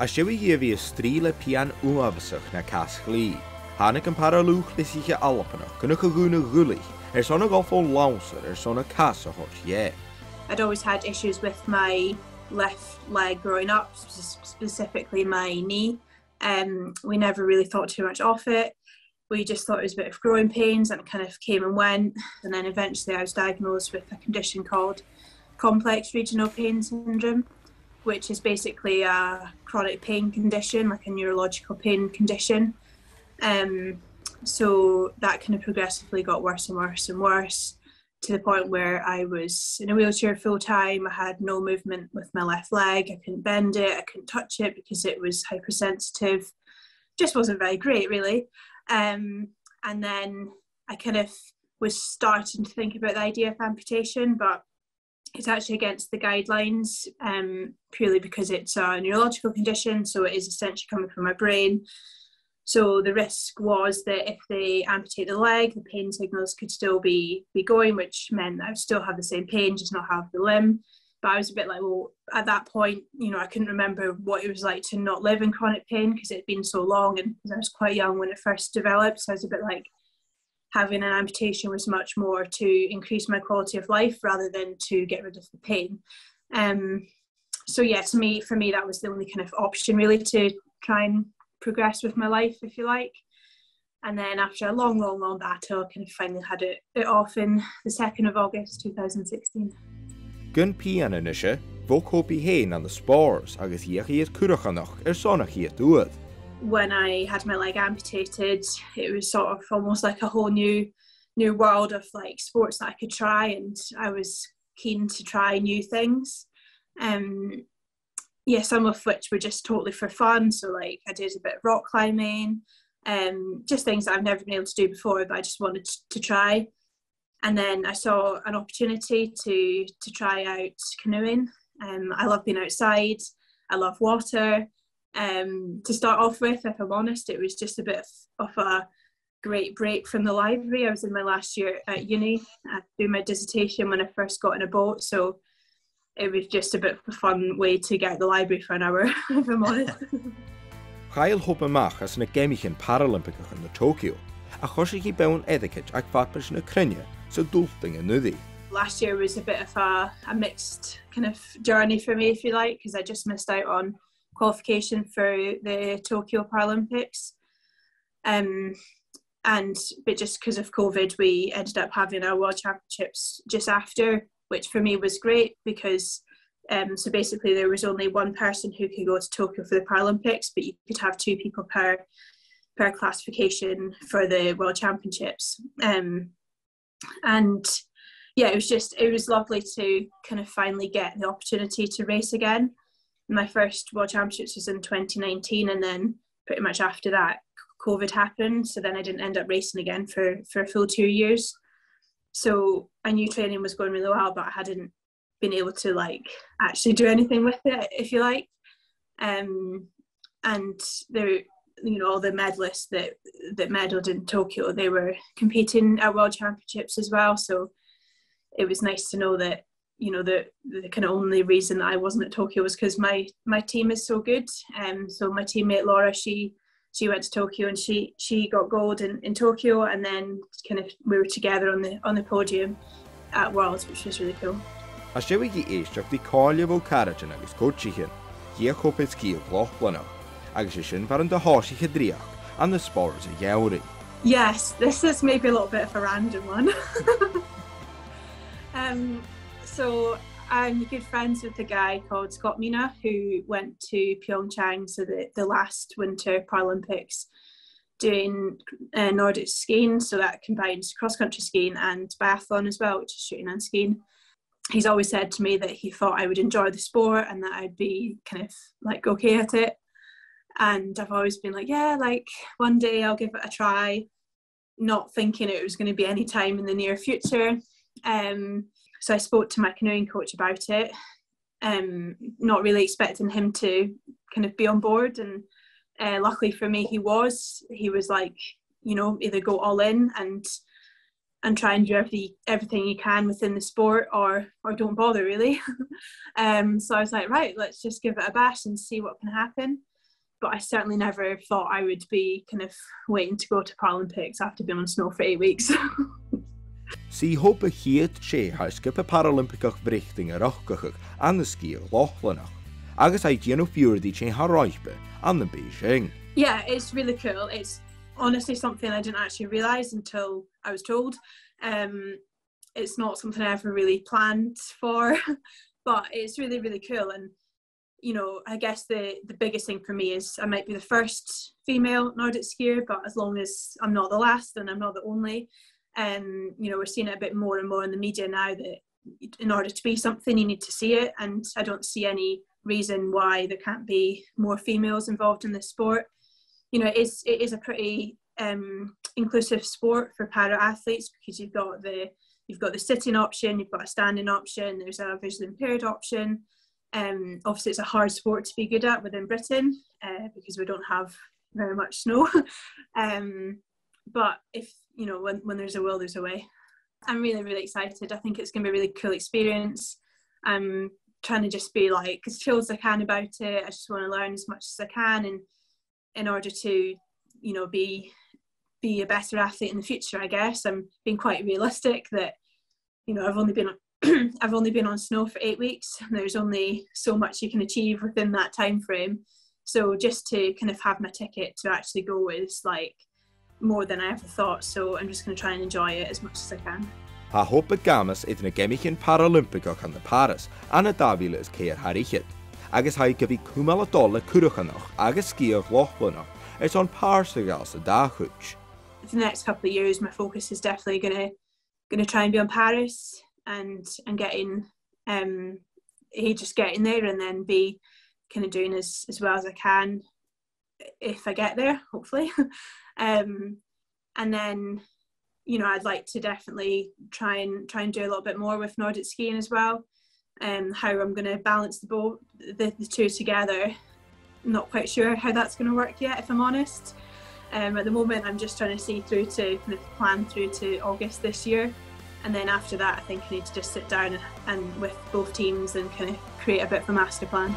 A siwi giefi ystrile pian umabsach na casgli. Hannig an para-lùth-chleasaiche ALBA gynnwch y gwna gwli, son y golfo lawnser, son y cas o hwrs, yeah. I'd always had issues with my left leg growing up, specifically my knee. We never really thought too much of it. We just thought it was a bit of growing pains and it kind of came and went. And then eventually I was diagnosed with a condition called complex regional pain syndrome, which is basically a chronic pain condition, like a neurological pain condition. So that kind of progressively got worse and worse and worse, to the point where I was in a wheelchair full time. I had no movement with my left leg. I couldn't bend it. I couldn't touch it because it was hypersensitive. Just wasn't very great, really. And then I kind of was starting to think about the idea of amputation, but it's actually against the guidelines, purely because it's a neurological condition. So it is essentially coming from my brain. So the risk was that if they amputate the leg, the pain signals could still be going, which meant I would still have the same pain, just not have the limb. But I was a bit like, well, at that point, I couldn't remember what it was like to not live in chronic pain because it had been so long, and I was quite young when it first developed. So I was a bit like, having an amputation was much more to increase my quality of life rather than to get rid of the pain. So yeah, for me, that was the only kind of option really, to try and progress with my life, if you like. And then after a long battle, I kind of finally had it off in the 2nd of August 2016. Gun pian yn eisiau, fo copi hen an the spores, agus iach iad Cwrachanach sonach iad dŵad. When I had my leg amputated, it was sort of almost like a whole new world of like sports that I could try, and I was keen to try new things. Some of which were just totally for fun. So like I did a bit of rock climbing, just things that I've never been able to do before, but I just wanted to try. And then I saw an opportunity to try out canoeing. I love being outside. I love water. To start off with, if I'm honest, it was just a bit of a great break from the library. I was in my last year at uni. I did my dissertation when I first got in a boat, so it was just a bit of a fun way to get out the library for an hour, if I'm honest. Chael hob amach as Na Geamannan Parailimpeach in Tokyo, a chosig I bewn etiquette ag fatbers na Cluinnidh, so dulting in nuddy. Last year was a bit of a mixed kind of journey for me, if you like, because I just missed out on qualification for the Tokyo Paralympics. But just because of COVID, we ended up having our World Championships just after, which for me was great because so basically there was only one person who could go to Tokyo for the Paralympics, but you could have 2 people per classification for the World Championships. And yeah, it was lovely to kind of finally get the opportunity to race again. My first World Championships was in 2019, and then pretty much after that COVID happened, so then I didn't end up racing again for a full 2 years. So I knew training was going really well, but I hadn't been able to like actually do anything with it, if you like. And there, all the medalists that medalled in Tokyo, they were competing at World Championships as well. So it was nice to know that, the kind of only reason that I wasn't at Tokyo was because my team is so good. So my teammate Laura, she went to Tokyo and she got gold in Tokyo, and then kind of we were together on the podium at Worlds, which was really cool. As siwi I eisteach di cáile bó carajin agus coachichin, hiach hob is cí Lochlannach, agus is sin varan da háisiche dríach, and the spores a Yauri. Yes, this is maybe a little bit of a random one. So I'm good friends with a guy called Sgioba who went to Pyeongchang, so the last Winter Paralympics, doing Nordic skiing. So that combines cross-country skiing and biathlon as well, which is shooting and skiing. He's always said to me that he thought I would enjoy the sport and that I'd be kind of like okay at it. And I've always been like, yeah, like one day I'll give it a try, not thinking it was going to be any time in the near future. So I spoke to my canoeing coach about it, not really expecting him to kind of be on board. And luckily for me, he was like, either go all in and try and do everything you can within the sport, or don't bother really. So I was like, right, let's just give it a bash and see what can happen. but I certainly never thought I would be kind of waiting to go to Paralympics after being on snow for 8 weeks. Sgioba Bhreatainn Paralympics Bhreatainn riochdachadh an na Sgioba Lochlannach. Agus I dhéanamh fiúrdí sé ALBA an na Beijing. Yeah, it's really cool. It's honestly something I didn't actually realise until I was told. It's not something I ever really planned for, but it's really, really cool. And, you know, I guess the biggest thing for me is I might be the first female Nordic skier, but as long as I'm not the last and I'm not the only, you know, we're seeing it a bit more and more in the media now that in order to be something, you need to see it. And I don't see any reason why there can't be more females involved in this sport. You know, it is a pretty inclusive sport for para athletes, because you've got the sitting option, you've got a standing option, there's a visually impaired option. Obviously it's a hard sport to be good at within Britain, because we don't have very much snow. But if, you know, when there's a will, there's a way. I'm really, really excited. I think it's going to be a really cool experience. I'm trying to just be like as chill as I can about it. I just want to learn as much as I can, and in order to, you know, be a better athlete in the future. I guess I'm being quite realistic that, you know, I've only been on snow for 8 weeks, and there's only so much you can achieve within that time frame. So just to kind of have my ticket to actually go is like more than I ever thought. So I'm just going to try and enjoy it as much as I can. Ha hopa gamas Na Geamannan Parailimpeach an na Paris an na 2024. Agus ha go bhí cúmala dóla curachanach agus sgìtheadh Lochlannach is an páirsagáil sa dáchuid. For the next couple of years, my focus is definitely going to try and be on Paris and getting just getting there, and then be kind of doing as well as I can if I get there, hopefully. And then, you know, I'd like to definitely try and do a little bit more with Nordic skiing as well. How I'm going to balance the two together, I'm not quite sure how that's going to work yet, if I'm honest. At the moment, I'm just trying to see through to kind of plan through to August this year, and then after that, I think I need to just sit down and with both teams and kind of create a bit of a master plan.